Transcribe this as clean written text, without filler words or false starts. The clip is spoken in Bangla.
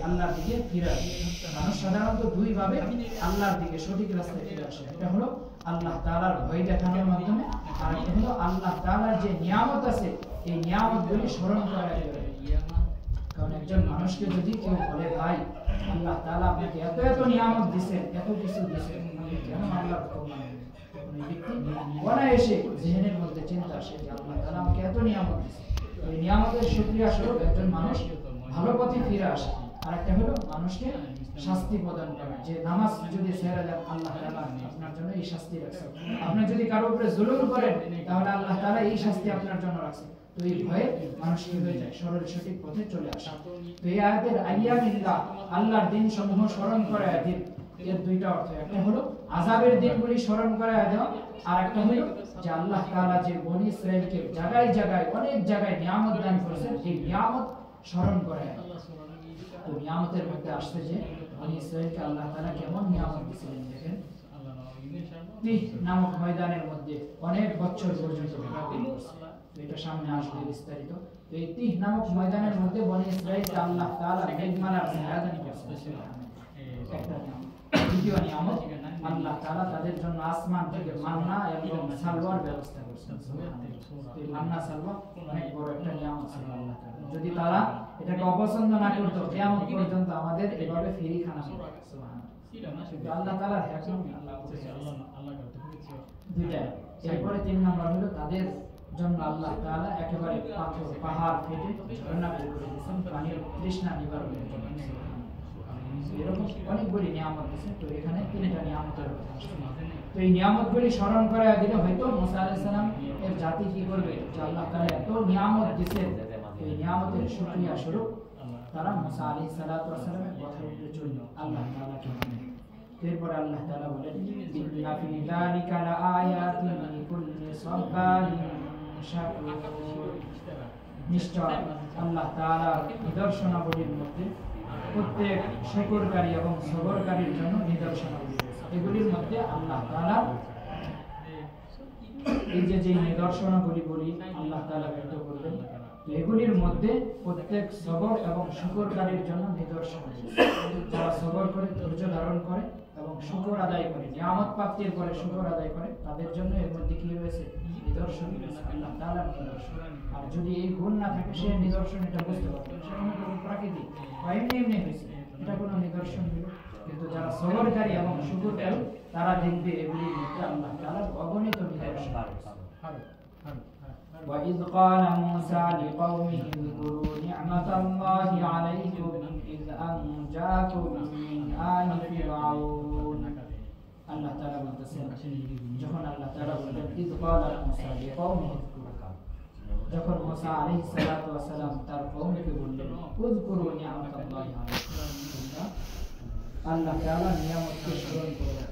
আল্লাহর দিকে ফিরে আসে। মানুষ সাধারণত দুই ভাবে আল্লাহর দিকে সঠিক রাস্তায় ফিরে আসে। এটা হলো আল্লাহ তাআলার ভয় দেখানোর মাধ্যমে, আর একটা হলো আল্লাহ তাআলার যে নিয়ামত আছে এই নিয়ামতগুলি স্মরণ করা। কারণ একজন মানুষকে যদি কেউ বলে ভাই আল্লাহ তাআলা আপনাকে এত এত নিয়ামত দিয়েছেন, এত কিছু দিয়েছেন, আপনি কেন আল্লাহর হুকুম মানেন? এই ব্যক্তি অনায়াসে জেহেনের মধ্যে চিন্তা আসে যে আল্লাহ তাআলা আমাকে এত নিয়ামত দিয়েছেন। এই নিয়ামতের শুকরিয়া স্বরূপ একজন মানুষ ভালো পথে ফিরে আসে। আর একটা হলো মানুষকে শাস্তি প্রদান করা, যে নামাজ যদি ছেড়ে দেন আল্লাহ তাআলা আপনার জন্য এই শাস্তি রাখছে। আপনি যদি কারো উপরে জুলুম করেন তাহলে আল্লাহ তাআলা এই শাস্তি আপনার জন্য রাখছে। তো এই ভয়ে মানুষ কি হয়ে যায়, সরল সঠিক পথে চলে আসে। তো এই আয়াতের আইয়ামিল্লাহ আল্লাহর দিন সমূহ স্মরণ করে দিন, এর দুইটা অর্থ। একটা হলো আযাবের দিনগুলি স্মরণ করে দেওয়া, আর একটা হলো যে আল্লাহ তাআলা যে বনি ইসরাঈলকে জায়গায় জায়গায় অনেক জায়গায় নিয়ামত দান করেছেন, এই নিয়ামত স্মরণ করে। তো নিয়ামতের মধ্যে আসছে যে বনি ইসরাঈলকে আল্লাহ তাআলা কেমন নিয়ামত দিয়েছিলেন। দেখেন তিহ নামক ময়দানের মধ্যে অনেক বছর পর্যন্ত ঘোরাঘুরি করছে। তো এটা সামনে আসবে বিস্তারিত। তো এই তিহ নামক ময়দানের মধ্যে বনি ইসরাঈলকে আল্লাহ তাআলা মেঘমালার আয়োজন করেছেন। একটা নিয়ামত। দ্বিতীয় নিয়ামত আল্লাহ তাআলা তাদের জন্য আসমান থেকে মান্না এবং সালওয়ার ব্যবস্থা করেছেন। এই মান্না সালওয়া অনেক বড় একটা নিয়ামত ছিল আল্লাহ তাআলা। যদি তারা এটাকে অপছন্দ না করতো কিয়ামত পর্যন্ত আমাদের এভাবে ফ্রি খানা হবে। সুবহানাল্লাহ। আল্লাহ তাআলা হিকমত আল্লাহ দুইটা। এরপরে 3 নাম্বার হলো তাদের জন্য আল্লাহ তাআলা একেবারে পাথর পাহাড় কেটে ঝর্ণা বের করে দিয়েছেন পানির তৃষ্ণা নিবারণের জন্য। এরকম অনেকগুলি নিয়ামত আছে। তো এখানে 3টা নিয়ামতের কথা আসছে। তো এই নিয়ামতগুলি স্মরণ করা দিলে হয়তো মুসা আলাইহিস সালাম এর জাতি কি করবে, যে আল্লাহ তাআলা এত নিয়ামত দিয়েছেন, এই নিয়ামতের শুকরিয়া স্বরূপ তারা মুসা আলাইহিস সালামের কথার উপরে চলবে, আল্লাহ তাআলাকে মানে। এরপর আল্লাহ তাআলা বলেন ইন্না ফি যালিকা লাআয়াতিন লিকুল্লি সাব্বারিন শাকুর। নিশ্চয় আল্লাহ তাআলার নিদর্শনাবলীর মধ্যে প্রত্যেক শুকরকারী এবং সবরকারীর জন্য নিদর্শনাবলী রয়েছে। এগুলির মধ্যে আল্লাহ তাআলা এই যে নিদর্শনাবলী বলি আল্লাহ তাআলা ব্যক্ত করবেন, তো এগুলির মধ্যে প্রত্যেক সবর এবং শুকরকারীর জন্য নিদর্শন রয়েছে। যারা সবর করে, ধৈর্য ধারণ করে এবং শুকর আদায় করে, নিয়ামত প্রাপ্তির পরে শুকর আদায় করে, তাদের জন্য এর মধ্যে কি রয়েছে, নিদর্শন রয়েছে, আল্লাহ তাআলার নিদর্শন। আর যদি এই গুণ না থাকে সে নিদর্শন এটা বুঝতে পারবে না, সেটা কোনো প্রাকৃতিক বা এমনি এমনি হয়েছে, এটা কোনো নিদর্শন হলো। কিন্তু যারা সবরকারী এবং শুকরকারী তারা দেখবে এগুলির মধ্যে আল্লাহ তাআলার অগণিত নিদর্শন রয়েছে। وَإِذْ قَالَ مُوسَى لِقَوْمِهِ اذْكُرُوا نِعْمَةَ اللَّهِ عَلَيْكُمْ إِذْ أَنْجَاكُمْ مِنْ آلِ فِرْعَوْنَ। আল্লাহ তাআলা বলতেছেন, যখন আল্লাহ তাআলা বলেন ইয ক্বালা মূসা লিকওমিহি, যখন মূসা আলাইহিস সালাতু ওয়াস সালাম তার কওমকে বললেন উযকুরু নি'মাতাল্লাহি আলাইকুম, আল্লাহ তাআলা নিয়ামতকে স্মরণ করুন।